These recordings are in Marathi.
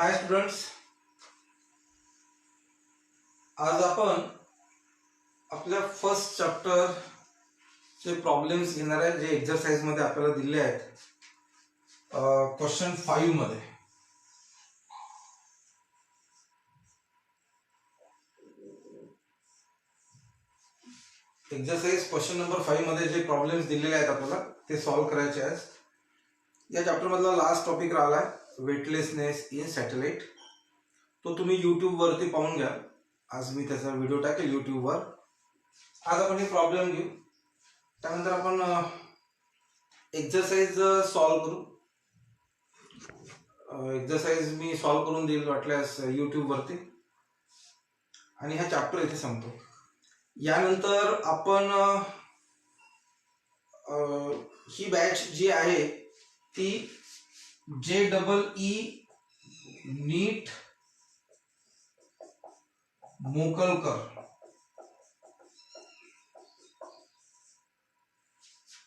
हाय स्टुडंट्स, आज आपण आपल्या फर्स्ट चॅप्टर चे प्रॉब्लेम्स घेणार आहे, जे एक्सरसाइज मध्ये आपल्याला दिले आहेत. क्वेश्चन 5 मध्ये एक्सरसाइज क्वेश्चन नंबर 5 मध्ये जे प्रॉब्लेम्स दिलेले आहेत आपल्याला ते सॉल्व्ह करायचे आहेत. या चॅप्टर मधला लास्ट टॉपिक राहिला वेटलेसनेस इन सॅटेलाइट. तो तुम्ही यूट्यूब वरती पाहून घ्या. आज मी त्याचा व्हिडिओ टाकेल यूट्यूब वर. आज आपण हे प्रॉब्लेम घेऊ, त्यानंतर आपण एक्सरसाइज सॉल्व्ह करू. एक्सरसाइज मी सॉल्व्ह करून देईल वाटल्यास यूट्यूब वरती, आणि हा चॅप्टर इथे संपतो. यानंतर आपण ही बॅच जी आहे ती JEE नीट मोकलकर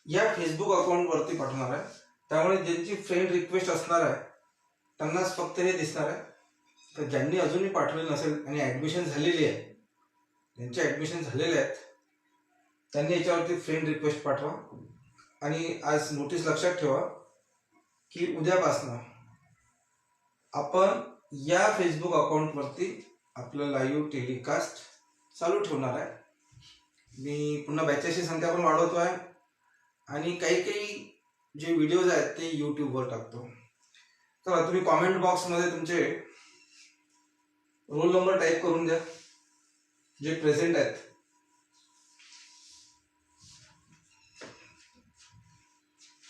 या फेसबुक अकाउंट वरती पाठवणार आहे. त्यामुळे ज्यांची फ्रेंड रिक्वेस्ट असणार आहे त्यांनाच फक्त हे दिसणार आहे. तर ज्यांनी अजूनही पाठवले नसेल आणि ऍडमिशन झालेली आहे, ज्यांचे ऍडमिशन झालेले आहेत त्यांनी याच्यावरती फ्रेंड रिक्वेस्ट पाठवा. आणि आज नोटीस लक्षात ठेवा की उद्यापासून आपण या फेसबुक अकाउंट वरती आपलं लाईव्ह टेलिकास्ट चालू ठेवणार आहे. मी पुन्हा बॅचेसची संख्या पण वाढवतो आहे आणि काही जे व्हिडिओज आहेत ते यूट्यूबवर टाकतो. तर तुम्ही कॉमेंट बॉक्समध्ये तुमचे रोल नंबर टाईप करून द्या जे प्रेझेंट आहेत.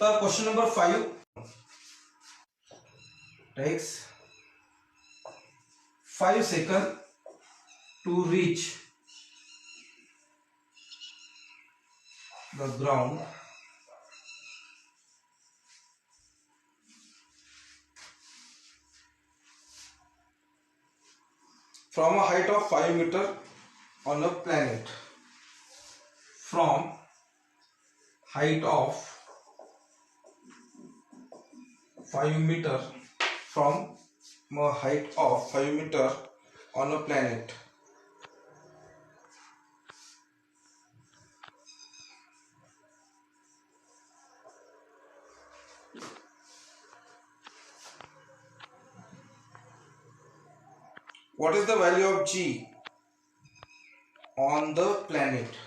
तर question number 5 takes 5 seconds to reach the ground from a height of 5 meters on a planet. From height of 5 meters from a height of 5 meters on a planet. What is the value of G on the planet?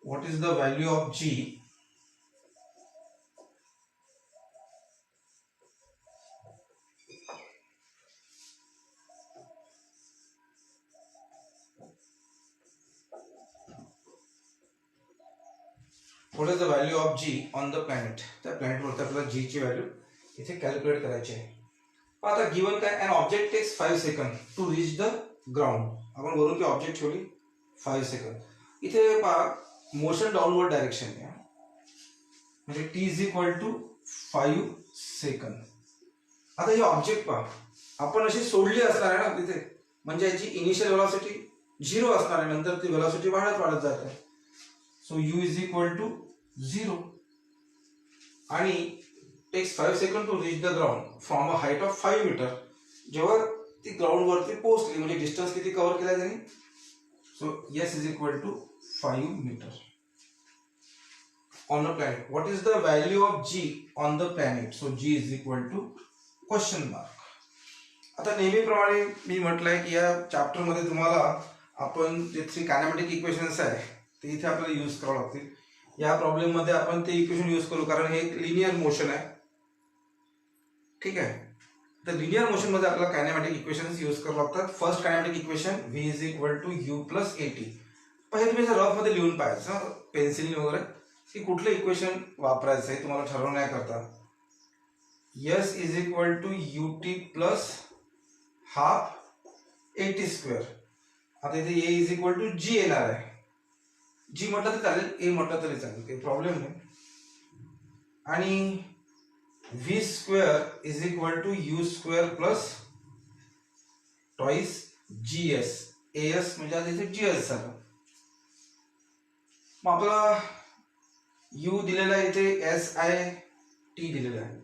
What is the value of G What is the value of G on the planet? त्या प्लॅनेट वरती आपल्याला G ची व्हॅल्यू इथे कॅल्क्युलेट करायची आहे. आता गिवन काय, an object takes 5 seconds to reach the ground. आपण वरून ती ऑब्जेक्ट ठेवली 5 सेकंद. इथे पहा मोशन डाउनवर्ड डायरेक्शन आहे, म्हणजे t is equal to 5 second. आता ही ऑब्जेक्ट पहा, आपण अशी सोडली असणार आहे ना तिथे, म्हणजे याची इनिशियल व्हेलॉसिटी 0 असणार आहे, नंतर ती व्हेलॉसिटी वाढत जात आहे. So u is equal to 0 आणि takes 5 seconds to reach the ground from a height of 5 meter. जेव्हा ती ग्राउंड वरती पोहोचली म्हणजे डिस्टन्स किती कव्हर केला त्यांनी. So s is equal to 5 metre on a planet. What is the value of G on the planet? So G is equal to question mark. आता नेहमीप्रमाणे मी म्हटलंय की या चॅप्टर मध्ये तुम्हाला आपण जे 3 कायनेमॅटिक इक्वेशन्स आहे ते इथे आपल्याला यूज करावं लागतील. या प्रॉब्लेम मध्ये आपण ते इक्वेशन यूज करू, कारण हे एक लिनियर मोशन आहे. ठीक आहे, तर लिनियर मोशन मध्ये आपल्याला कायनेमॅटिक इक्वेशन्स यूज करावं लागतात. First kinematic equation v is equal to u plus at. पहिले तुम्ही रफ मध्ये लिहून पाहायचं पेन्सिलने वगैरे की कुठलं इक्वेशन वापरायचं आहे तुम्हाला ठरवण्याकरता. s is equal to ut plus half at square. आता इथे a is equal to g येणार आहे. g म्हटलं तर चालेल, a म्हटलं तरी चालेल, काही प्रॉब्लेम नाही. आणि v square is equal to u square plus twice gs. as म्हणजे आता इथे gs झालं. मग आपल्याला u दिलेला आहे, इथे SI t दिलेला आहे.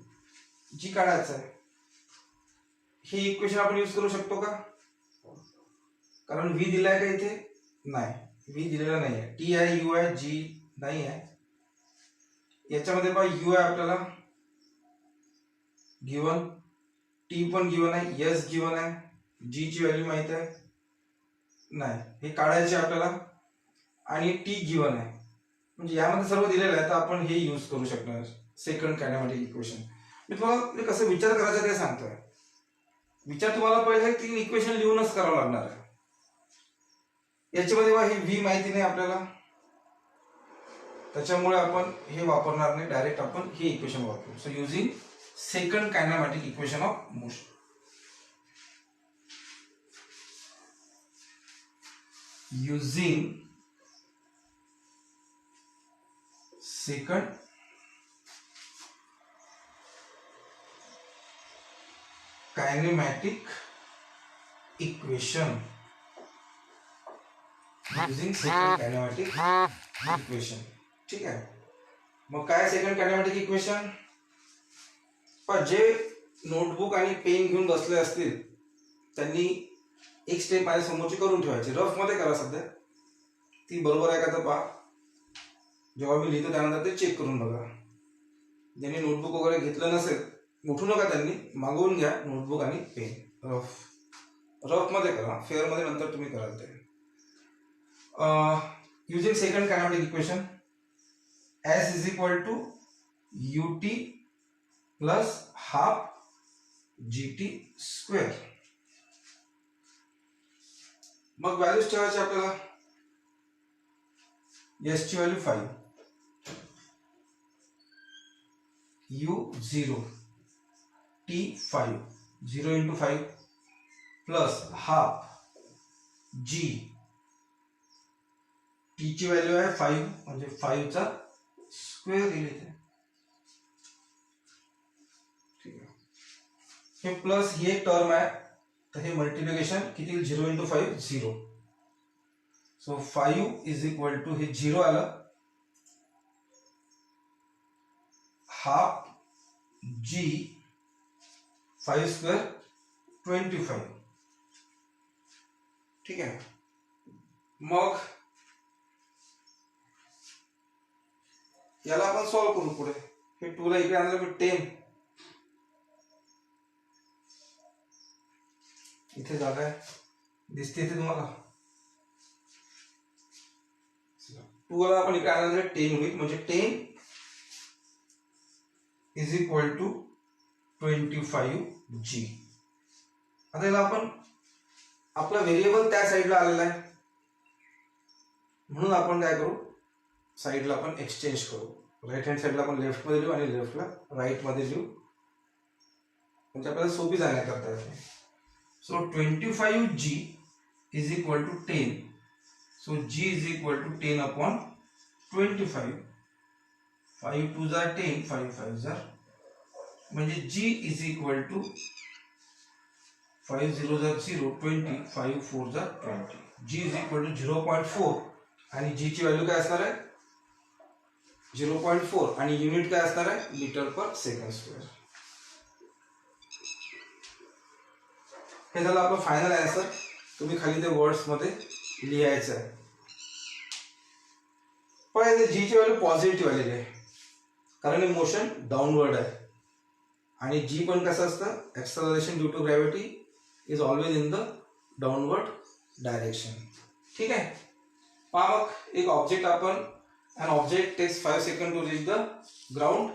g काढायचा आहे. हे इक्वेशन आपण यूज करू शकतो का? कारण व्ही दिलाय का इथे? नाही, व्ही दिलेला नाही आहे. टी आहे, यू आहे, जी नाही आहे. याच्यामध्ये पहा यू आहे आपल्याला गिवन, टी पण गिवन आहे, एस गिवन आहे, जी ची व्हॅल्यू माहित आहे नाही, हे काढायचे आपल्याला, आणि टी गिवन आहे. म्हणजे यामध्ये सर्व दिलेलं आहे, तर आपण हे यूज करू शकणार सेकंड कायनेमॅटिक इक्वेशन. मी तुम्हाला कसं विचार करायचा ते सांगतोय. विचार तुम्हाला पहिले 3 इक्वेशन लिहूनच करावं लागणार आहे. याच्यामध्ये ही व्ही माहिती नाही आपल्याला, त्याच्यामुळे आपण हे वापरणार नाही, डायरेक्ट आपण हे इक्वेशन वापरू. So using second kinematic equation of motion. Using second kinematic equation. Using second kinematic equation. ठीक आहे. मग काय सेकंड कायनेमॅटिक इक्वेशन? पण जे नोटबुक आणि पेन घेऊन बसले असतील त्यांनी एक स्टेप माझ्या समोरची करून ठेवायची, रफ मध्ये करा सध्या. ती बरोबर आहे का तर पहा. जेव्हा मी लिहितो त्यानंतर ते चेक करून बघा. ज्यांनी नोटबुक वगैरे घेतलं नसेल उठू नका, त्यांनी मागवून घ्या नोटबुक आणि पेन. रफ मध्ये करा, फेअर मध्ये नंतर तुम्ही कराल ते. Using second kinematic equation, S is equal to ut plus half gt square. मग व्हॅल्यूज ठेवायची आपल्याला. एस ची value 5, u 0, t 5, 0 into 5 plus half g, t ची व्हॅल्यू आहे 5 म्हणजे 5 चा स्क्वेअर येईल इथे. ठीक आहे. हे प्लस ही एक टर्म आहे, तर हे मल्टिप्लिकेशन किती येईल? 0 into 5 0. So 5 is equal to हे 0 आलं, हाफ जी 5 स्क्वेअर 25. ठीक आहे. मग याला आपण सॉल्व करू पुढे. हे 2 ला इकडे आणलं मी 10, इथे जागा आहे दिसते इथे तुम्हाला. 2 ला आपण इकडे आणलं 10 होईल, म्हणजे 10 इज इक्वल टू 25g. आता याला आपण आपला व्हेरिएबल त्या साईडला आलेला आहे म्हणून आपण काय करू, साईडला आपण एक्सचेंज करू. राईट हँड साईडला आपण लेफ्ट मध्ये लिहू आणि लेफ्टला राईट मध्ये लिहू, म्हणजे आपल्याला सोपी जाण्याकरता येते. So 25g is equal to 10. So g is equal to 10 upon 25. 5 2 जा 10, 5 5 जा, म्हणजे g इज इक्वल टू 5 0 जा 0, 20, 5 4 जा 20. g इज इक्वल टू 0.4 आणि g ची व्हॅल्यू काय असणार आहे? 0.4 आणि युनिट काय असणार आहे? Metre per second square. हे झालं आपलं फायनल आन्सर. तुम्ही खाली ते वर्ड्स मध्ये लिहायचं आहे. पण जी ची व्हॅल्यू पॉझिटिव्ह आलेली आहे कारण हे मोशन डाऊनवर्ड आहे, आणि जी पण कसं असतं, acceleration due to gravity is always in the downward direction. ठीक आहे. पहा मग एक ऑब्जेक्ट आपण, an object takes 5 seconds to reach the ground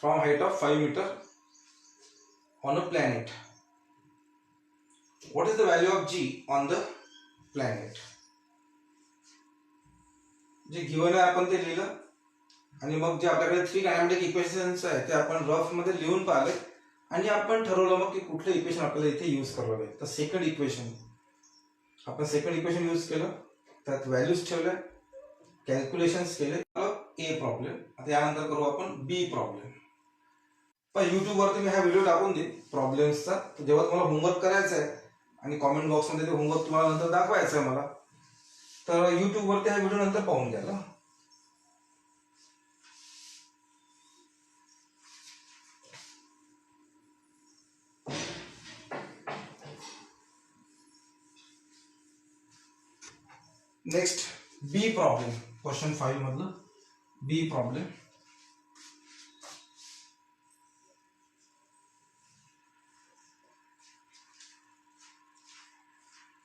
from height of 5 meter on a planet. What is the value of g on the planet? जे गिवन आहे आपण ते लिहिलं, आणि मग जे आपल्याकडे 3 कायनेमॅटिक इक्वेशन्स आहेत ते आपण रफ मध्ये लिहून पाहिले, आणि आपण ठरवलं मग की कुठलं इक्वेशन आपल्याला इथे यूज करावं लागेल. तर सेकंड इक्वेशन आपण यूज केलं, त्यात व्हॅल्यूज ठेवल्या, कॅल्क्युलेशन्स केले. ए प्रॉब्लेम. आता यानंतर करू आपण बी प्रॉब्लेम. पण युट्यूब वरती मी हा व्हिडिओ टाकून देईन प्रॉब्लेम्सचा. जेव्हा तुम्हाला होमवर्क करायचा आहे आणि कॉमेंट बॉक्समध्ये ते होमवर्क तुम्हाला नंतर दाखवायचं आहे मला, तर युट्यूब वरती हा व्हिडिओ नंतर पाहून घ्या. नेक्स्ट बी प्रॉब्लेम, क्वेश्चन 5 मतलब बी problem.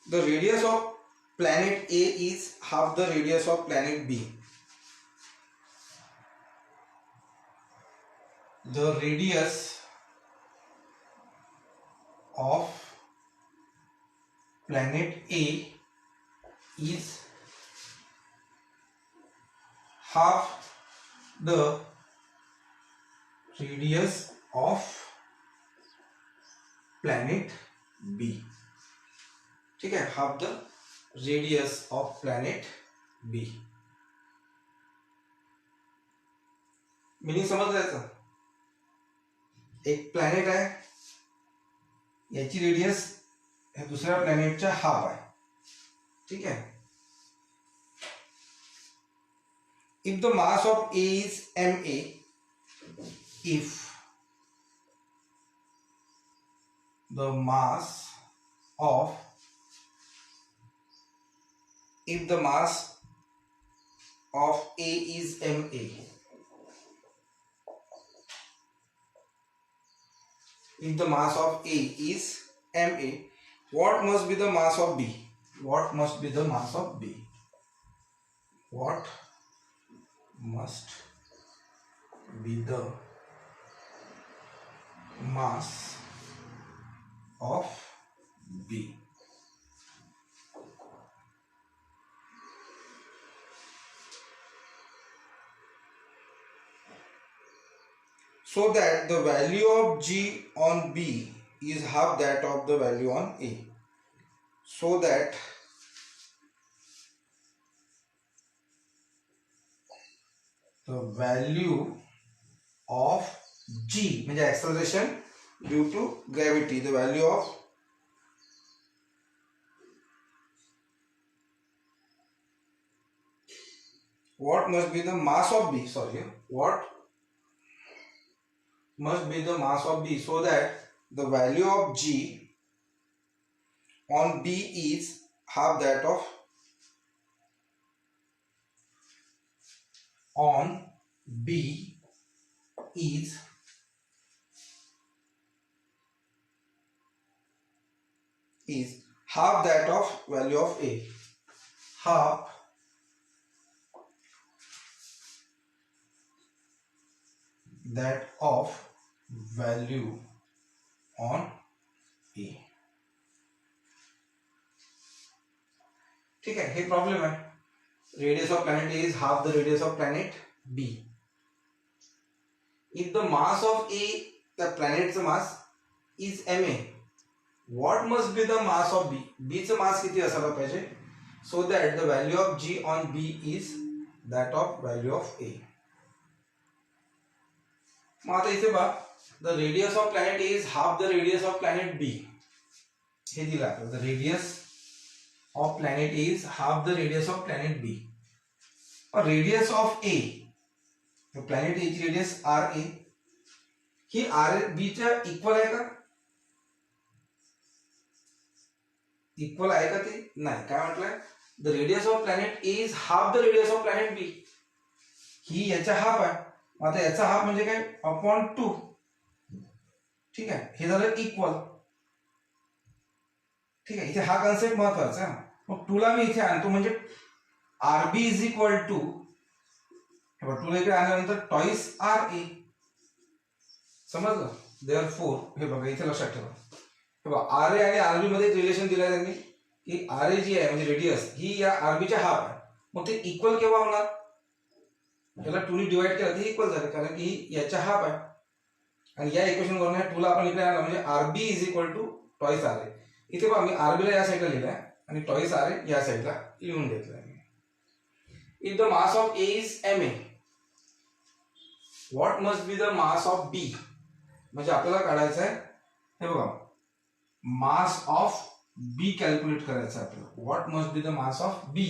The radius of planet A is half the radius of planet B. The radius of planet A is half the radius of planet B. ठीक है, half the radius of planet B. Meaning समझ रहे था? एक प्लॅनेट आहे, याची रेडियस दुसऱ्या प्लॅनेटच्या हाफ आहे. ठीक आहे. If the mass of A is ma, if the mass of A is ma, if the mass of A is ma, what must be the mass of B? What must be the mass of B? What must be the mass of B? So that the value of G on B is half that of the value on A. So that the value of G, means acceleration due to gravity, the value of what must be the mass of B, what must be the mass of B, so that the value of G on B is half that of on B is half that of value of A, half that of value on A. ठीक है, हे प्रॉब्लेम है. Radius of planet A is half the radius of planet B. If the mass of A, the planet's mass is ma, what must be the mass of B? B चं मास किती असायला पाहिजे? So that the value of G on B is that of value of A. मग आता इथे बघा, the radius of planet A is half the radius of planet B. हे दिलं आपल्याला, the radius of planet A is half the radius of planet B. और radius of A, तो planet A ची radius RA, ही RA B च्या इक्वल आहे का? इक्वल आहे का ते? नाही. काय म्हटलंय? The radius of planet A is half the radius of planet B. ही याचा हाफ आहे. आता याचा हाफ म्हणजे काय? अपॉन 2. ठीक आहे, हे झालं इक्वल. ठीक आहे, इथे हा कन्सेप्ट महत्वाचा आहे. मग 2 ला मी इथे आणतो, म्हणजे RB इज इक्वल टू, हे बघा 2 ला इकडे आणल्यानंतर टॉइस RA. समजलं? देअरफॉर हे बघा इथे लक्षात ठेवा, हे बघा RA आणि RB मध्ये एक रिलेशन दिलंय त्यांनी की RA जी आहे म्हणजे रेडियस ही या RB च्या हाफ आहे. मग ते इक्वल केव्हा होणार? याला 2 ने डिवाइड केलं तर इक्वल झालं, कारण की याच्या हाफ आहे. आणि या इक्वेशन वरून 2 ला आपण इकडे आणलं म्हणजे RB is equal to twice RA. इथे बघा मी RB ला या साईडला लिहिलंय आणि टॉइस RA या साईडला लिहून घेतलंय. If the mass of A is ma, what must be the mass of B? म्हणजे आपल्याला काढायचं आहे, हे बघा मास ऑफ B कॅल्क्युलेट करायचं आहे आपल्याला. What must be the mass of B,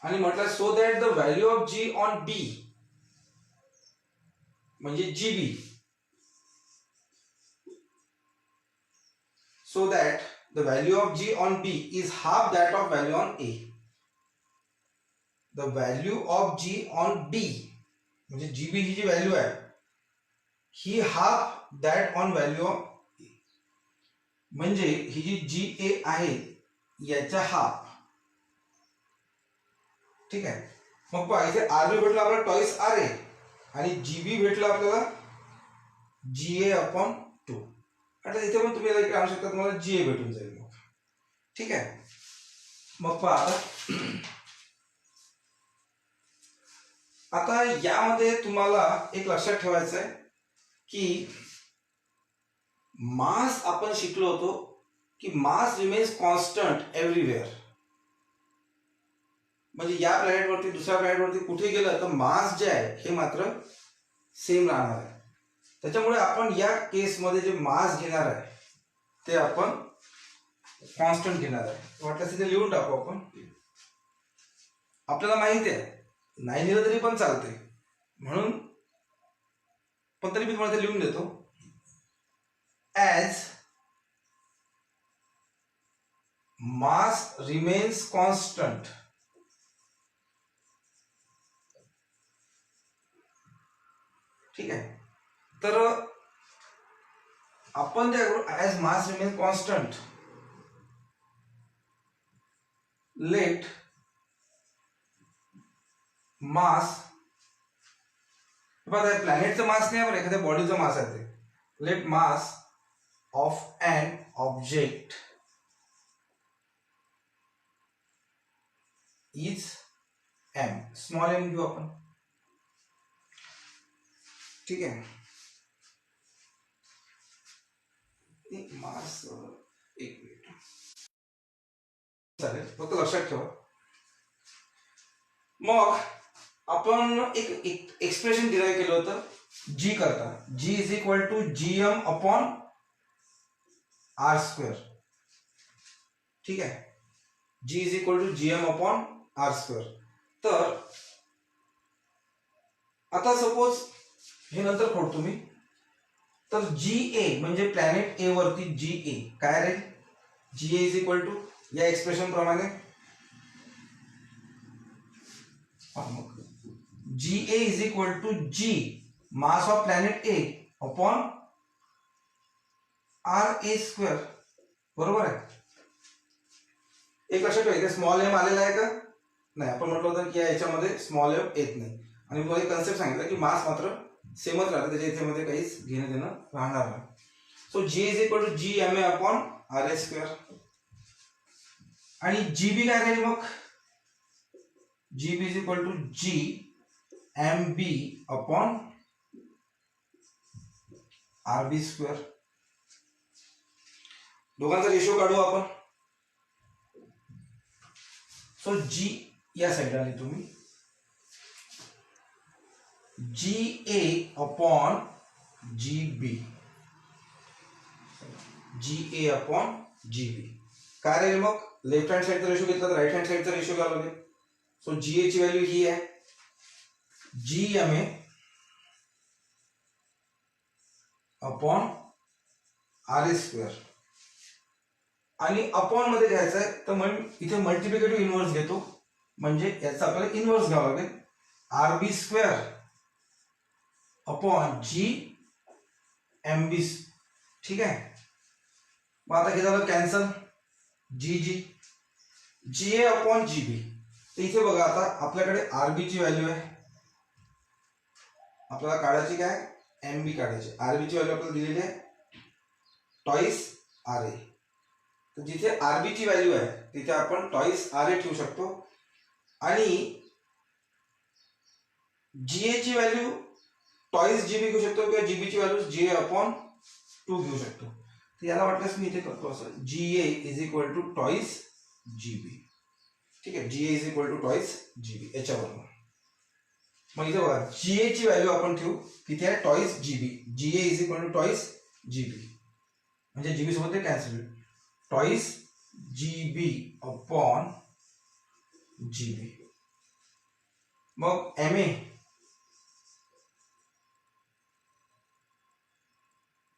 आणि म्हटलं so that the value of G on B म्हणजे GB, so that the value of G on B is half that of value on A. The value of G on D, म्हणजे जीबी ही जी व्हॅल्यू आहे ही half that on value of, म्हणजे ही जी जी ए आहे याच्या हाफ. ठीक आहे. मग पहा इथे आरबी भेटला आपल्याला टॉईस आर ए आणि जीबी भेटला आपल्याला जी ए अपॉन 2. आता इथे पण तुम्ही इकडे आणू शकता, तुम्हाला जी ए भेटून जाईल मग. ठीक आहे. मग पहा आता यामध्ये तुम्हाला एक लक्षात ठेवायचं आहे की मास आपण शिकलो होतो की मास रिमेन्स कॉन्स्टंट एव्हरीवेअर. म्हणजे या प्लॅनेटवरती दुसऱ्या प्लॅनेटवरती कुठे गेलं तर मास जे आहे हे मात्र सेम राहणार आहे. त्याच्यामुळे आपण या केसमध्ये जे मास घेणार आहे ते आपण कॉन्स्टंट घेणार आहे. वाटल्यास तिथे लिहून टाकू आपण. आपल्याला माहिती आहे नाही लिहिलं तरी पण चालते, म्हणून पण तरी मी तुम्हाला लिहून देतो. ॲज मास रिमेन्स कॉन्स्टंट, ठीक आहे. तर आपण त्या as mass remains constant let mass, बघा प्लॅनेटचं मास नाही पण एखाद्या बॉडीचं मास आहे ते. Let mass of an object is M, small M घेऊ आपण. ठीक आहे. मास एक मिनिट चालेल, फक्त लक्षात ठेवा. मग आपण एक एक्सप्रेशन डिराईव्ह केलं होतं जी करता. G is equal to G M upon R square. ठीक आहे. G is equal to G M upon R square. तर आता सपोज हे नंतर खोडतो मी. तर जी ए म्हणजे प्लॅनेट ए वरती जी ए काय राहील, G A is equal to या एक्सप्रेशन प्रमाणे G A is equal to G mass of planet A upon R A square. बरोबर आहे. एक लक्षात ठेवा, इथे स्मॉल एम आलेला आहे का नाही. आपण म्हटलं होतं की याच्यामध्ये स्मॉल एम येत नाही. आणि मी तुम्हाला कन्सेप्ट सांगितलं की मास मात्र सेमच राहते, त्याच्या इथे मध्ये काहीच घेणं देणं राहणार नाही. So G is equal to G M A upon R A square. आणि जीबी काय राहील मग, GB is equal to G M B upon R B square. दोघांचा रेशो काढू आपण. सो जी या साईडला आली तुम्ही, जी A upon G B, G A upon G B काय राहील मग. लेफ्ट हँड साईडचा रेशो घेतला तर राईट हँड साईडचा रेशो घ्यावा लागेल. सो जी ए ची व्हॅल्यू ही आहे G M A upon R A square. आणि अपॉन मध्ये घ्यायचं आहे तर मग इथे मल्टिप्लिकेटिव्ह इनव्हर्स घेतो, म्हणजे याचा आपल्याला इनव्हर्स घ्यावा लागेल. R B square upon G M B. ठीक आहे. मग आता हे झालं cancel. G G G A upon G B. तर इथे बघा आता आपल्याकडे आरबी ची व्हॅल्यू आहे, आपल्याला काढायची काय एम बी काढायची. आरबी ची व्हॅल्यू आपल्याला दिलेली आहे टॉईस आर ए. तर जिथे आरबी ची व्हॅल्यू आहे तिथे आपण टॉईस आर ए ठेवू शकतो. आणि जी ए ची व्हॅल्यू टॉईस जीबी घेऊ शकतो किंवा जीबी ची व्हॅल्यू जी ए अपॉन 2 घेऊ शकतो. तर याला वाटल्यास मी इथे करतो असं, G A is equal to twice G B. ठीक आहे. G A is equal to twice G B याच्यावरून. मग इथे बघा जी ए ची व्हॅल्यू आपण ठेवू किती आहे twice G B. G A is equal to twice G B, म्हणजे जीबी सोबत ते कॅन्सल होईल. Twice G B upon G B. मग एम ए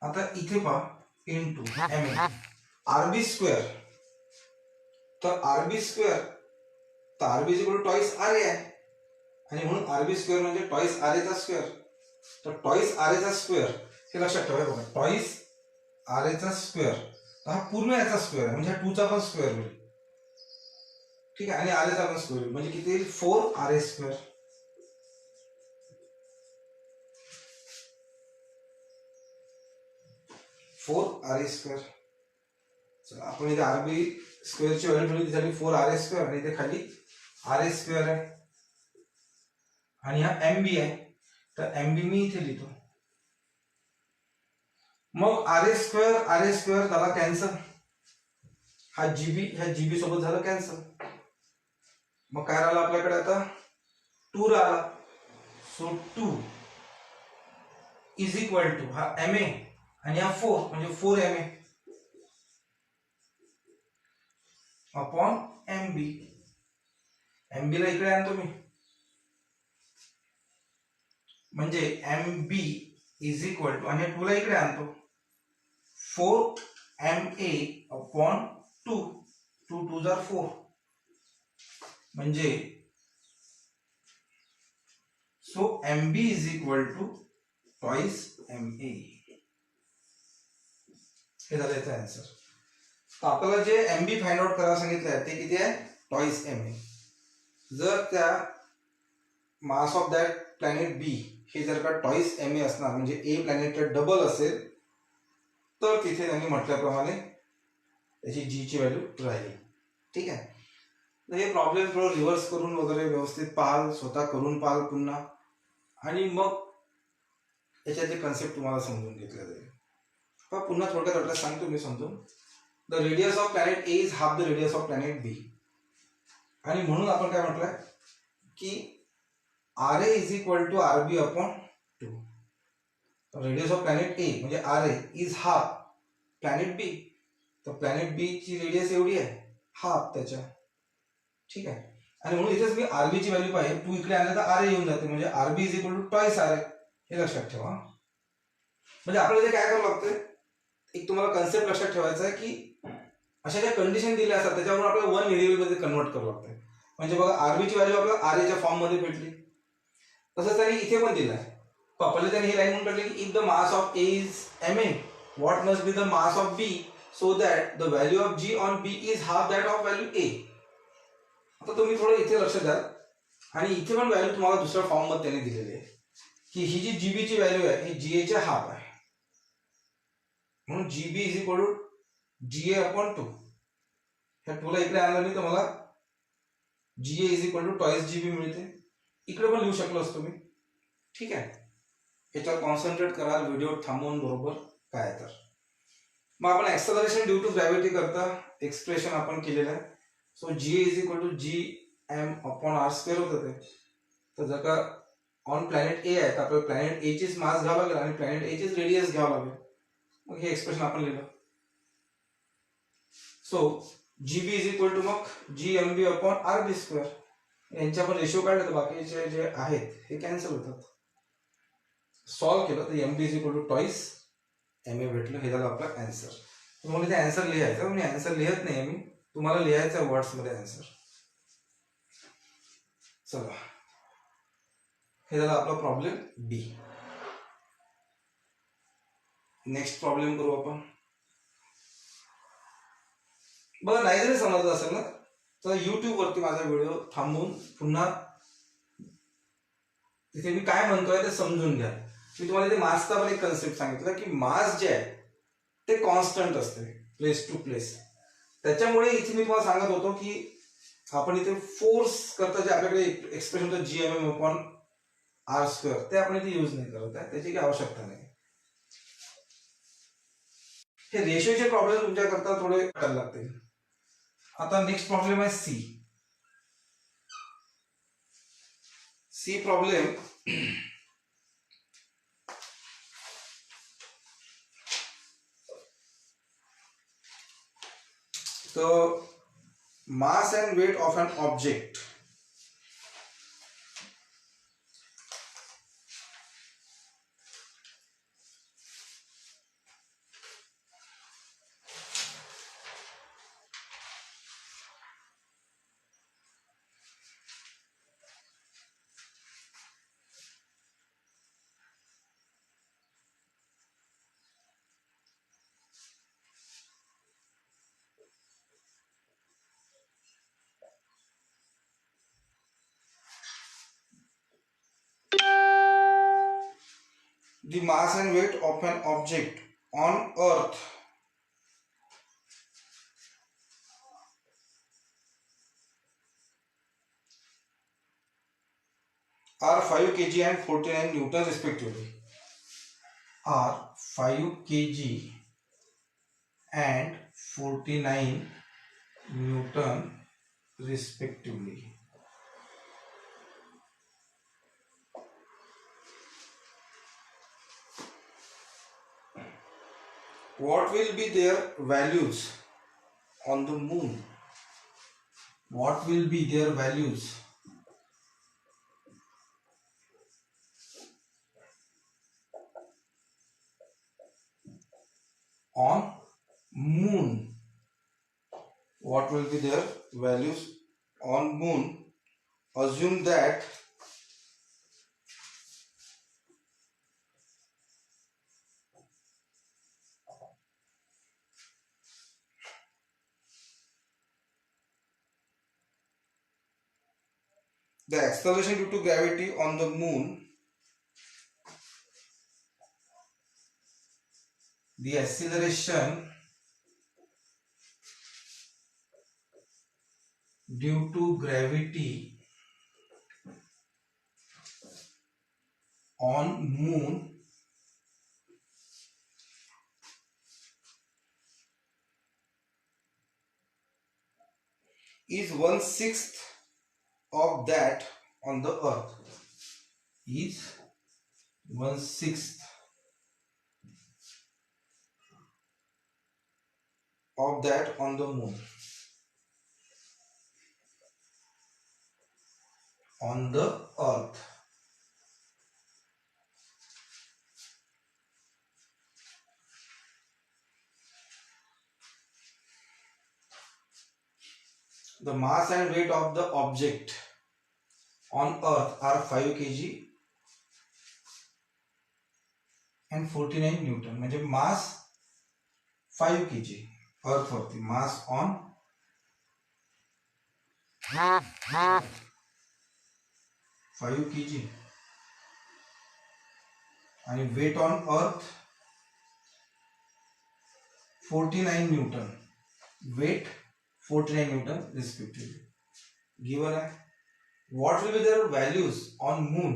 आता इथे पहा into M A R B square. तर आरबी स्क्वेअर तर R B is equal to twice R A आहे. आणि म्हणून आरबी स्क्वेअर म्हणजे टॉईस आर एचा स्क्वेअर. तर टॉईस आर एचा स्क्वेअर हे लक्षात ठेवा बघा, टॉईस आर एचा स्क्वेअर, तर हा पूर्ण याचा स्क्वेअर आहे म्हणजे हा 2चा पण स्क्वेअर होईल. ठीक आहे, आणि आर एचा पण स्क्वेअर होईल म्हणजे किती येईल 4 R A square. 4 R A square. चला आपण इथे आरबी स्क्वेअरची व्हॅल्यू ठेवली, ती झाली 4 आर ए स्क्वेअर आणि इथे खाली आर ए स्क्वेअर आहे आणि हा एम बी आहे. तर एम बी मी इथे लिहितो. मग आर ए स्क्वेअर झाला कॅन्सल, हा जीबी ह्या जीबी सोबत झालं कॅन्सल. मग काय राहिलं आपल्याकडे आता 2 राहिला. सो 2 इज इक्वल टू हा एम ए आणि हा 4 म्हणजे 4 M A upon M B. M B ला इकडे आणतो मी म्हणजे M B is equal to, आणि 2 ला इकडे आणतो 4 एम ए अपॉन 2. 2 2 जार 4 म्हणजे so M B is equal to twice M A. हे झालं याचा आन्सर. तर आपल्याला जे एम बी फाइंड आउट करायला सांगितलं आहे ते किती आहे ट्वाइस एम ए. जर त्या mass of that planet B हे जर का ट्वाइस एम ए असणार म्हणजे ए प्लॅनेटच्या डबल असेल तर तिथे त्यांनी म्हटल्याप्रमाणे त्याची जी ची व्हॅल्यू राहिली. ठीक आहे, तर हे प्रॉब्लेम थोडं रिव्हर्स करून वगैरे व्यवस्थित पाहाल, स्वतः करून पाहाल पुन्हा, आणि मग याच्यातले कन्सेप्ट तुम्हाला समजून घेतले जाईल. पुन्हा थोडक्यात सांगतो मी समजून. The radius of planet A is half the radius of planet B. आणि म्हणून आपण काय म्हटलंय की R A is equal to R B upon 2. Radius of planet A म्हणजे R A is half planet B. तर प्लॅनेट बी ची रेडियस एवढी आहे हाफ त्याच्या. ठीक आहे, आणि म्हणून इथेच मी आरबी ची व्हॅल्यू पाहिजे 2 इकडे आणलं तर आर ए येऊन जाते म्हणजे R B is equal to twice R A. हे लक्षात ठेवा. म्हणजे आपल्याला इथे काय करावं लागतं, एक तुम्हाला कन्सेप्ट लक्षात ठेवायचा आहे की अशा ज्या कंडिशन दिल्या असतात त्याच्यावरून आपल्याला वन व्हेरिएबल मध्ये कन्वर्ट करावं लागतं. म्हणजे बघा आरबी ची व्हॅल्यू आपल्याला आर एच्या फॉर्म मध्ये भेटली. तसंच त्यांनी इथे पण दिलं आहे. पहिले त्यांनी ही लाईन म्हणून टाकली की if the mass of A is M A what must be the mass of B so that the value of G on B is half that of value A. आता तुम्ही थोडं इथे लक्ष द्या, आणि इथे पण व्हॅल्यू तुम्हाला दुसऱ्या फॉर्म मध्ये त्यांनी दिलेली आहे की ही जी जीबी ची व्हॅल्यू आहे ही जी ए च्या हाफ आहे. म्हणून G B is equal to G A upon 2. ह्या 2 ला इकडे आणलं मी तर मला G A is equal to twice G B मिळते. इकडे पण लिहू शकलो असतो मी. ठीक आहे, याच्यावर कॉन्सन्ट्रेट करा, व्हिडिओ थांबवून बरोबर काय तर. मग आपण एक्सेलरेशन ड्यू टू ग्रॅव्हिटी करता एक्सप्रेशन आपण केलेलं आहे. So G A is equal to G M upon R square होतं ते. तर जर का ऑन प्लॅनेट ए आहे तर आपल्याला प्लॅनेट ए चीच मास घ्यावं लागेल आणि प्लॅनेट ए चीच रेडियस घ्यावं लागेल. मग हे एक्सप्रेशन आपण लिहिलं. So GB is equal to मग G M B upon R B square. यांच्या आपण रेशिओ काढले तर बाकीचे जे आहेत हे कॅन्सल होतात. सॉल्व्ह केलं तर M B is equal to twice M A भेटलं. हे झालं आपला आन्सर. तुम्हाला इथे आन्सर लिहायचं, मी आन्सर लिहत नाही मी, तुम्हाला लिहायचं वर्ड्स मध्ये आन्सर. चला, हे झालं आपला प्रॉब्लेम बी. नेक्स्ट प्रॉब्लेम करू आपण. बघा, नाही जरी समजलं असेल ना तर युट्यूब वरती माझा व्हिडिओ थांबवून पुन्हा तिथे मी काय म्हणतोय ते समजून घ्या. मी तुम्हाला इथे मासचा पण एक कन्सेप्ट सांगितलं की मास जे आहे ते कॉन्स्टंट असते प्लेस टू प्लेस. त्याच्यामुळे इथे मी तुम्हाला सांगत होतो की आपण इथे फोर्स करता जे आपल्याकडे एक्सप्रेशन होतं G M M upon R square ते आपण इथे यूज नाही करत आहे, त्याची काही आवश्यकता नाही. हे रेशोचे प्रॉब्लेम तुमच्याकरता थोडे करायला लागतील. आता नेक्स्ट प्रॉब्लेम आहे सी. सी प्रॉब्लेम तो mass and weight of an object the mass and weight of an object on earth are 5 kg and 49 Newton respectively. Are 5 kg and 49 Newton respectively. What will be their values on the moon? What will be their values on moon? What will be their values on moon? Assume that the acceleration due to gravity on the moon, the acceleration due to gravity on moon is 1/6 of that on the earth. Is 1/6 of that on the moon. On the earth. The mass and weight of the object on earth are 5 kg and 49 Newton. म्हणजे mass 5 kg earth वरती, mass on 5 kg आणि weight on earth 49 Newton. Weight 49 Newton respectively. Given है. What will be their values on moon?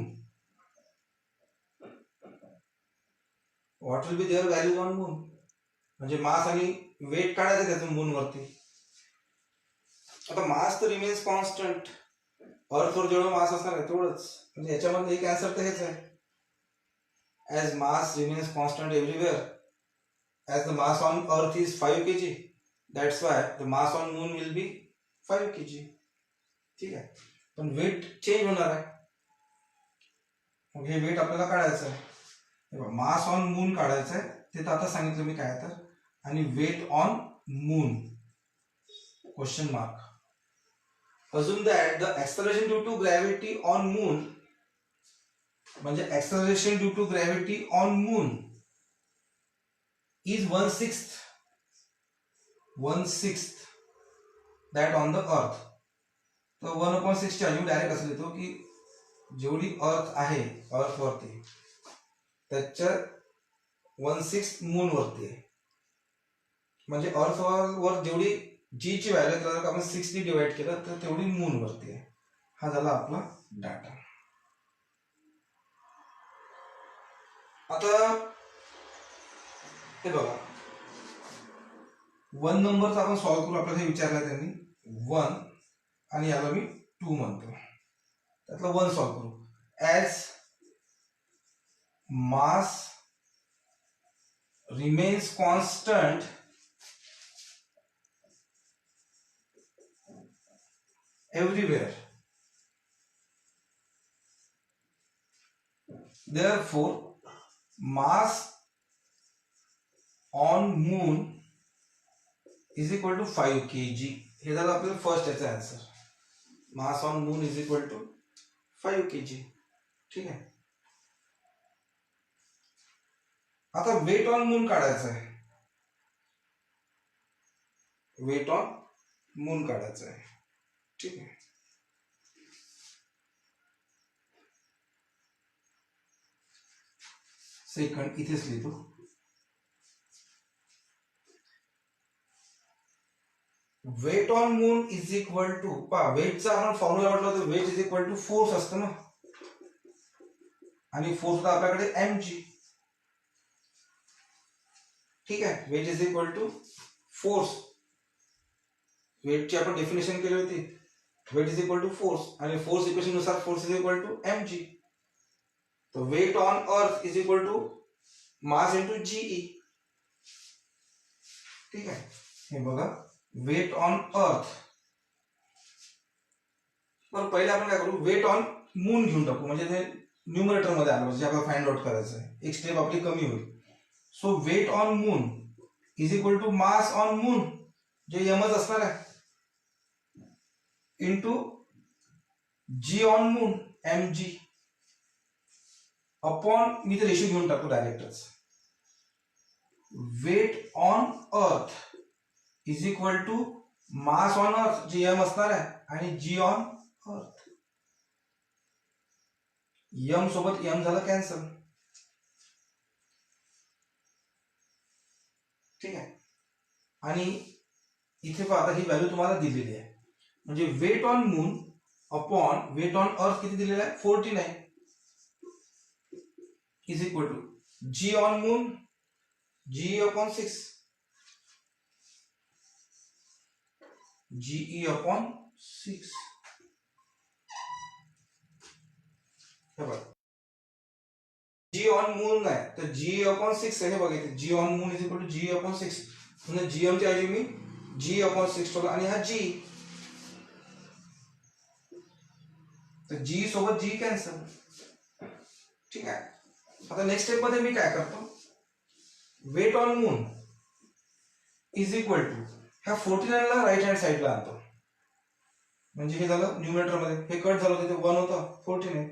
What will be their values on moon? म्हणजे मास आणि वेट काढायचं त्याचं मून वरती. आता मास तर रिमेन्स कॉन्स्टंट, अर्थवर जेवढं मास असणार आहे तेवढंच, म्हणजे याच्यामध्ये एक आन्सर तर हेच आहे. As mass remains constant everywhere, as the mass on earth is 5 kg, that's why the mass on moon will be 5 kg. ठीक आहे, पण वेट चेंज होणार आहे. मग हे वेट आपल्याला काढायचं आहे. मास ऑन मून काढायचं आहे, ते तर आता सांगितलं मी काय तर. आणि weight on moon question mark. Assume that the acceleration due to gravity on moon, म्हणजे acceleration due to gravity on moon is 1/6 that on the earth. तर 1/6 ची व्हॅल्यू डायरेक्ट असं लिहितो की जेवढी अर्थ आहे अर्थ वरती त्याच्या 1/6 मून वरती आहे. म्हणजे अर्थ वर जेवढी जी ची व्हॅल्यू त्याला आपण 6 ने डिवाइड केलं तर तेवढी मून वरती आहे. हा झाला आपला डाटा. आता हे बघा 1 नंबरचा आपण सॉल्व्ह करू. आपल्याला हे विचारलंय त्यांनी 1 आणि याला मी 2 म्हणतो. त्यातला 1 सॉल्व्ह करू. As mass remains constant everywhere, therefore mass on moon is equal to 5 kg. हे झालं आपलं फर्स्ट याचा answer. Mass on moon is equal to 5 kg. ठीक आहे. आता वेट ऑन मून काढायचं आहे. वेट ऑन मून काढायचं आहे. ठीक आहे. सेकंड इथेच लिहितो. Weight on moon is equal to, पहा वेटचा आपण फॉर्म्युला वाटला होता, weight is equal to force असतं ना, आणि फोर्स होता आपल्याकडे mg. ठीक आहे, weight is equal to force, वेटची आपण डेफिनेशन केली होती, weight is equal to force, आणि फोर्स इक्वेशन नुसार force is equal to mg. तो weight on earth is equal to mass into G E. ठीक आहे, हे बघा वेट ऑन अर्थ. बरं पहिले आपण काय करू, वेट ऑन मून घेऊन टाकू, म्हणजे ते न्यूमरेटर मध्ये आलं, म्हणजे आपल्याला फाइंड आउट करायचं आहे, एक स्टेप आपली कमी होईल. So weight on moon is equal to mass on moon, जे यमच असणार आहे, into G on moon mg upon, मी ते रेशो घेऊन टाकू डायरेक्टच, weight on earth is equal to mass on earth, जे एम असणार आहे, आणि जी ऑन अर्थ. एम सोबत एम झालं कॅन्सल. ठीक आहे, आणि इथे पहा आता ही व्हॅल्यू तुम्हाला दिलेली आहे, म्हणजे weight on moon upon weight on earth किती दिलेलं आहे, 49 is equal to G on moon GE upon 6, GE upon 6. हे बघा जी ऑन मून नाही तर जी अपॉन 6 आहे, हे बघा इथे G on moon is equal to G upon 6, म्हणजे जीएम च्या ऐवजी मी जी अपॉन 6 ठेवला, आणि हा जी, तर जी सोबत जी कॅन्सल. ठीक आहे, आता नेक्स्ट स्टेप मध्ये मी काय करतो, weight on moon is equal to ह्या 49 ला राईट हँड साइडला आणतो, म्हणजे हे झालं न्यूमरेटर मध्ये, हे कट झालं तिथे 1 होतं, 49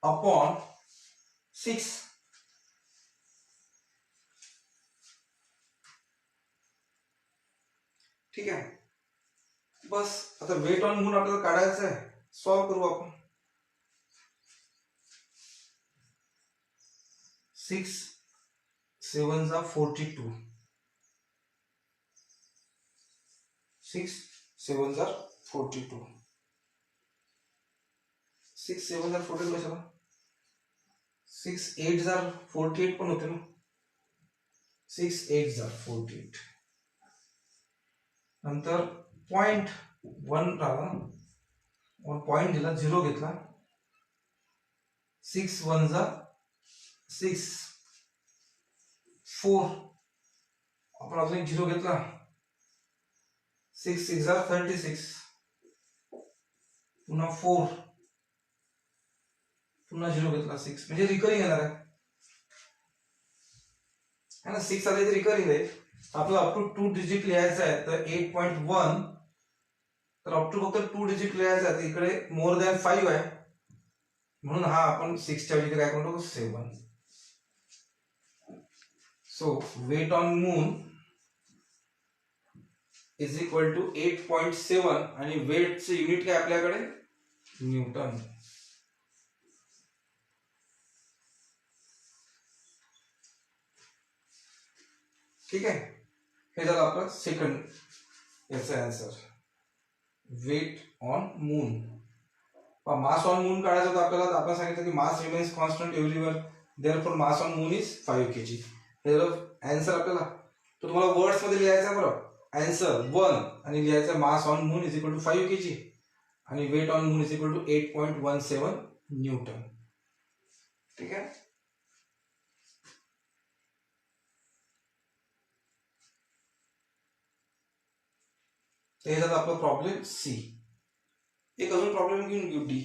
अपॉन 6. ठीक आहे, बस आता वेट ऑन मून आपल्याला काढायचं आहे, सॉल्व करू आपण. 6 7 जा 42, 6 7 जा 42, 6 7 जा 42 कशाला, 6 8 जा 48 पण होते ना, 6 8 जा 48, नंतर पॉइंट 1 राहिला, पॉइंट दिला, 0 घेतला, 6 1 जा 6 4, आपण अजून एक 0 घेतला, 6 6 जा 36, पुन्हा 4, पुन्हा 0 घेतला 6, म्हणजे रिकरिंग येणार आहे ना, 6 आले तर रिकरिंग आहे. आपला अप टू 2 डिजिट लिहायचं आहे, तर 8.1, तर अप टू फक्त 2 डिजिट लिहायचं आहे, इकडे मोर दॅन 5 आहे, म्हणून हा आपण 6 च्या ऐवजी काय करतो 7. सो weight on moon is equal to 8.7, आणि वेटचे युनिट काय आपल्याकडे न्यूटन. ठीक आहे, हे झालं आपलं सेकंड याचा answer, weight on moon. Mass on moon काढायचं होतं आपल्याला, तर आपण सांगितलं की mass remains constant everywhere, therefore mass on moon is 5 kg. हे झालं आन्सर आपल्याला. तर तुम्हाला वर्ड्स मध्ये लिहायचं आहे बरोबर, आन्सर 1, आणि लिहायचं mass on moon is equal to 5 kg, आणि weight on moon is equal to 8.17 newton. ठीक आहे, हे झालं आपलं प्रॉब्लेम सी. एक अजून प्रॉब्लेम घेऊन घेऊ डी.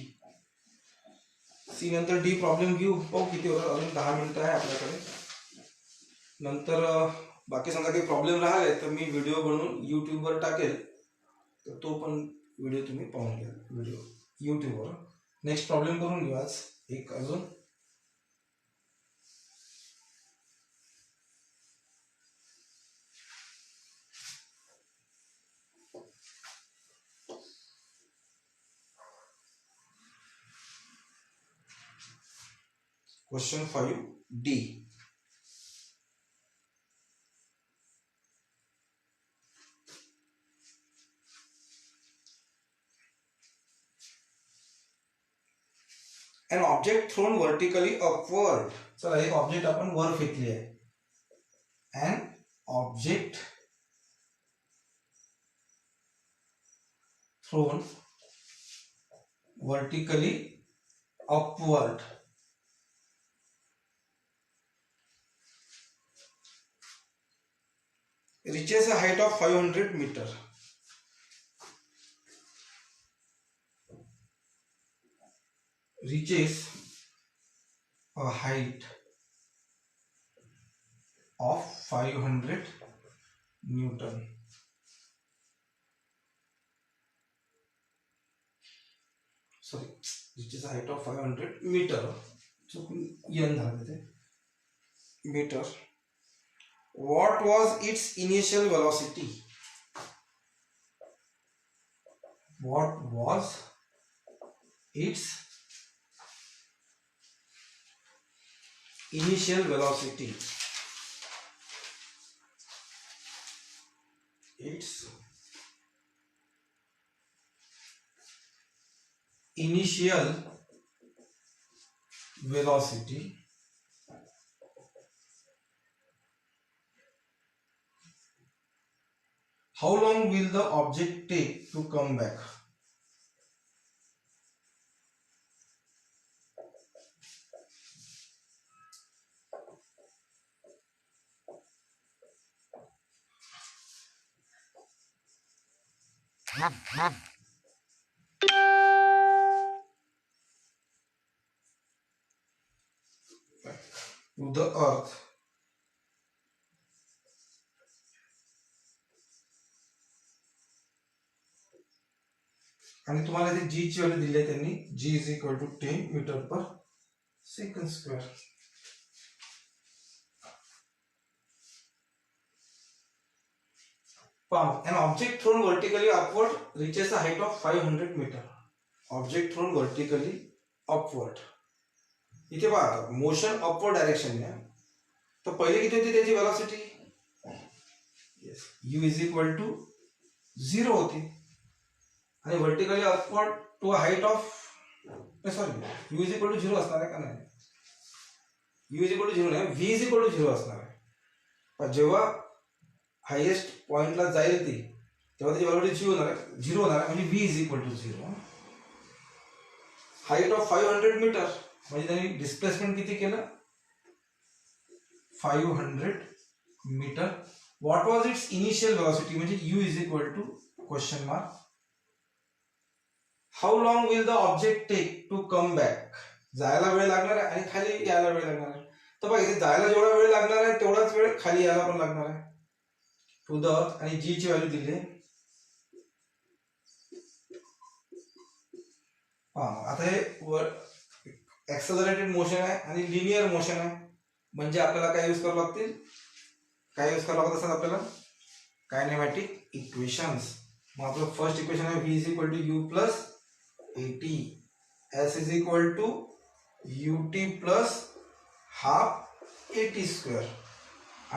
सी नंतर डी प्रॉब्लेम घेऊ, पाहू किती होतं, अजून 10 मिनिटं आहे आपल्याकडे. नंतर बाकी समजा काही प्रॉब्लेम राहिले तर मी व्हिडिओ बनवून यूट्यूबवर टाकेल, तर तो पण व्हिडिओ तुम्ही पाहून घ्या, व्हिडिओ यूट्यूबवर. नेक्स्ट प्रॉब्लेम करून घेऊ आज एक अजून. Question 5D. An object thrown vertically upward. चला एक ऑब्जेक्ट आपण वर फेकली आहे. An object thrown vertically upward reaches a height of 500 meter. Reaches a height of 500 Newton. Sorry, reaches a height of 500 meter. So, meter. What was its initial velocity? What was its initial velocity? Its initial velocity how long will the object take to come back? To the earth. आणि तुम्हाला इथे जी ची व्हॅल्यू दिली आहे त्यांनी g is equal to 10 metre per second square. An object thrown vertically upward reaches a height of 500 meter. Object thrown vertically upward. इथे पहा मोशन अपवर्ड डायरेक्शन ने तर पहिले किती होती त्याची velocity? Yes, u is equal to 0 होती आणि vertically upward to a height of sorry u is equal to 0 असणार आहे का नाही? u इज इक्वल टू 0 नाही, v इज इक्वल टू 0 असणार आहे. पण जेव्हा हायेस्ट पॉइंटला जाईल ती तेव्हा त्याची व्हॅल्यू 0 होणार आहे म्हणजे v is equal to 0. Height of 500 metre म्हणजे त्यांनी डिस्प्लेसमेंट किती केलं? 500 metre. What was its initial velocity म्हणजे u is equal to question mark how long will the object take to come back. जायला वेळ लागणार आहे आणि खाली यायला वेळ लागणार आहे. तर बघा इथे जायला जेवढा वेळ लागणार आहे तेवढाच वेळ खाली यायला पण लागणार आहे. टू द अर्थ आणि g ची व्हॅल्यू दिली आहे. आता हे एक्सेलरेटेड मोशन आहे आणि लिनियर मोशन आहे म्हणजे आपल्याला काय यूज करावं लागतील? काय यूज करावं लागत असतात आपल्याला? Kinematic equations. मग आपलं फर्स्ट इक्वेशन आहे v is equal to u plus at, s is equal to ut plus half at square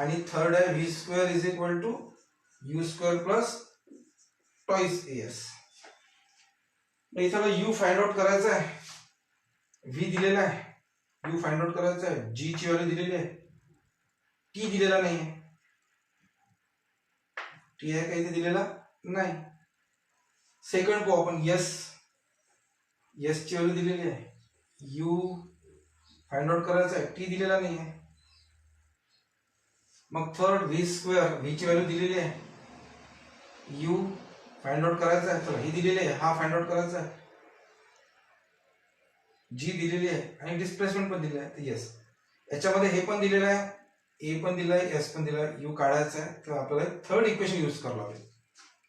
आणि थर्ड आहे v square is equal to u square plus twice as. इथं u फाइंड आउट करायचं आहे, v दिलेला आहे, u फाइंड आउट करायचं आहे, g ची व्हॅल्यू दिलेली आहे, t दिलेला नाही आहे. t आहे का इथे दिलेला नाही. सेकंड को आपण s ची व्हॅल्यू दिलेली आहे, u फाइंड आउट करायचं आहे, t दिलेला नाही आहे. मग थर्ड v स्क्वेअर, v ची व्हॅल्यू दिलेली आहे, u फाइंड आउट करायचं आहे, तर ही दिलेली आहे, हा फाइंड आउट करायचा आहे, जी दिलेली आहे आणि डिस्प्लेसमेंट पण दिलेली आहे. तर यस, याच्यामध्ये हे पण दिलेलं आहे, ए पण दिलं आहे, एस पण दिलं आहे, यू काढायचं आहे, तर आपल्याला थर्ड इक्वेशन यूज करावं लागेल.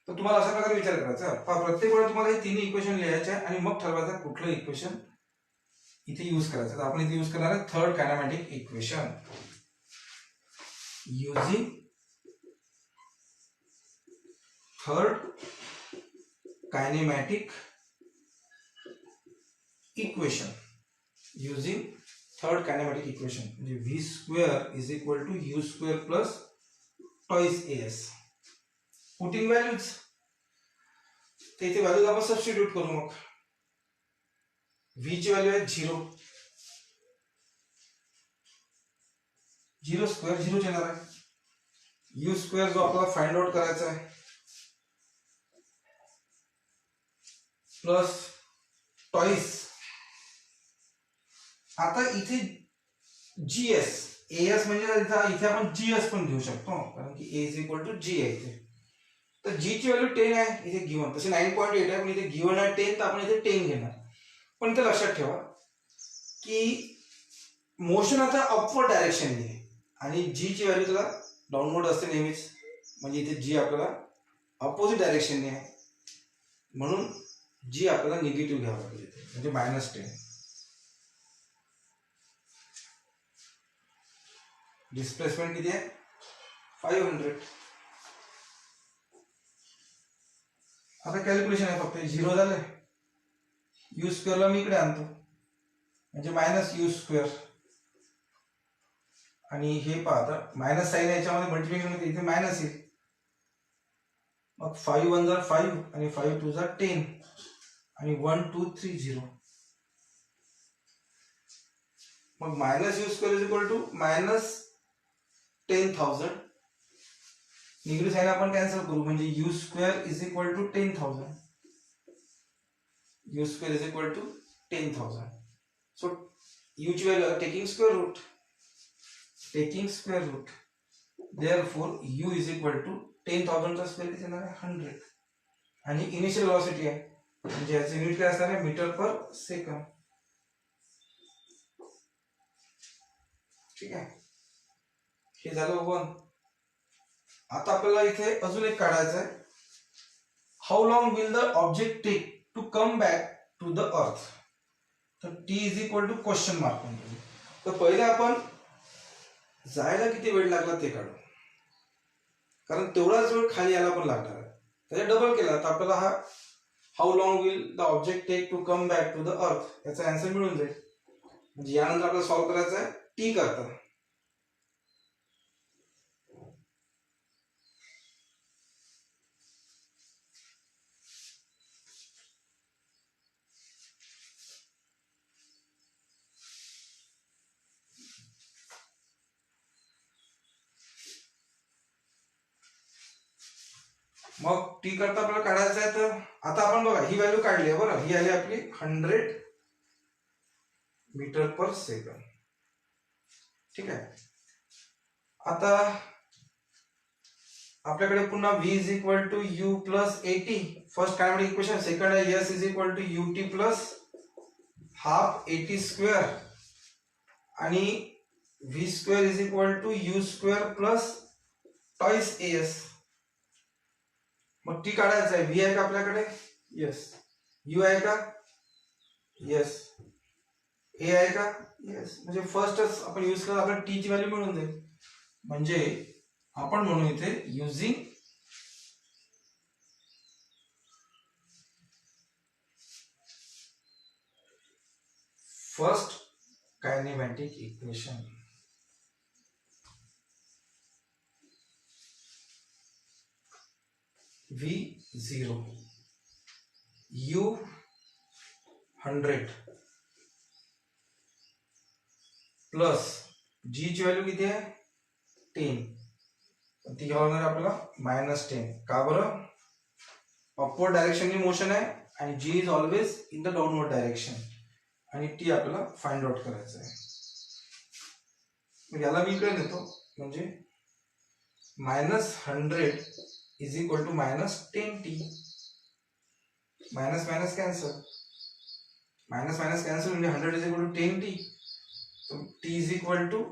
तर तुम्हाला अशा प्रकारे विचार करायचा, प्रत्येक वेळा तुम्हाला हे तिन्ही इक्वेशन लिहायचे आहे आणि मग ठरवायचं कुठलं इक्वेशन इथे यूज करायचं. तर आपण इथे यूज करणार आहे third kinematic equation. Using third kinematic equation. using third kinematic equation म्हणजे V square is equal to you square plus twice S. Putting values तर इथे व्हॅल्यूज आपण सबस्टिट्यूट करू. मग व्ही ची व्हॅल्यू आहे 0, 0 स्क्वेअर 0 येणार आहे. यू स्क्वेअर जो आपल्याला फाइंड आउट करायचा आहे प्लस टॉइस. आता इथे जीएस एस म्हणजे इथे आपण जीएस पण घेऊ शकतो कारण की ए इज इक्वल टू जी आहे इथे. तर जी ची व्हॅल्यू 10 आहे इथे गिवन, तसे 9.8 आहे पण इथे गिवन आहे 10 तर आपण इथे 10 घेणार. पण इथे लक्षात ठेवा की मोशन आता अपवर्ड डायरेक्शनने आहे आणि जी ची व्हॅल्यू त्याला डाऊनवर्ड असते नेहमीच, म्हणजे इथे जी आपल्याला अपोजिट डायरेक्शनने आहे म्हणून जी आपल्याला निगेटिव्ह घ्यावं लागेल इथे म्हणजे -10. डिस्प्लेसमेंट किती आहे 500. आता कॅल्क्युलेशन आहे फक्त 0 झालंय. यू स्क्वेअरला मी इकडे आणतो म्हणजे मायनस यू स्क्वेअर आणि हे पहा आता मायनस साईन याच्यामध्ये मल्टिप्लिकेशन इथे मायनस येईल. मग 5 1 जार 5 आणि 5 2 जार 10 आणि 1 2 3 0. मग minus U square is equal to minus 10,000. Negative sign आपण कॅन्सल करू म्हणजे U square is equal to 10,000. U square is equal to 10,000. So U ची value taking square root, therefore u is equal to 10,000 चा स्क्वेअर किती येणार आहे 100 आणि इनिशियल वेलोसिटी आहे म्हणजे याचे युनिट काय असणार आहे मीटर पर सेकंड. ठीक आहे, हे झालं 1. आता आपल्याला इथे अजून एक काढायचं आहे. How long will the object take to come back to the earth. तर T is equal to question mark. तर पहिले आपण जायला किती वेळ लागला ते काढू कारण तेवढाच वेळ खाली यायला पण लागणार आहे. त्याचा डबल केला तर आपल्याला हा how long will the object take to come back to the earth याचा आन्सर मिळून जाईल. म्हणजे यानंतर आपल्याला सॉल्व्ह करायचं आहे टी करता. मग टी करता आपल्याला काढायचं आहे तर आता आपण बघा ही व्हॅल्यू काढली आहे बरं. ही आली आपली 100 मीटर पर सेकंड. ठीक आहे, आता आपल्याकडे पुन्हा v is equal to u plus 80 first kinematic equation. Second आहे s is equal to ut plus half 80 square आणि v square is equal to you square plus twice as. मग टी काढायचं आहे. v आहे का आपल्याकडे यस, u आहे का यस, a आहे का यस. म्हणजे फर्स्टच आपण यूज केला आपल्याला टी ची व्हॅल्यू मिळून जाईल. म्हणजे आपण म्हणू इथे using first kinematic equation v0 u 100 plus G ची व्हॅल्यू किती आहे 10. ती घ्यावं लागणार आपल्याला -10. का बरं अपवर्ड डायरेक्शननी मोशन आहे आणि G is always in the downward direction आणि टी आपल्याला फाइंड आउट करायचं आहे. याला मी इकडे नेतो म्हणजे -100 is equal to -10t. Minus minus cancel, minus minus cancel म्हणजे 100 इज इक्वल टू 10t. तो t इज इक्वल टू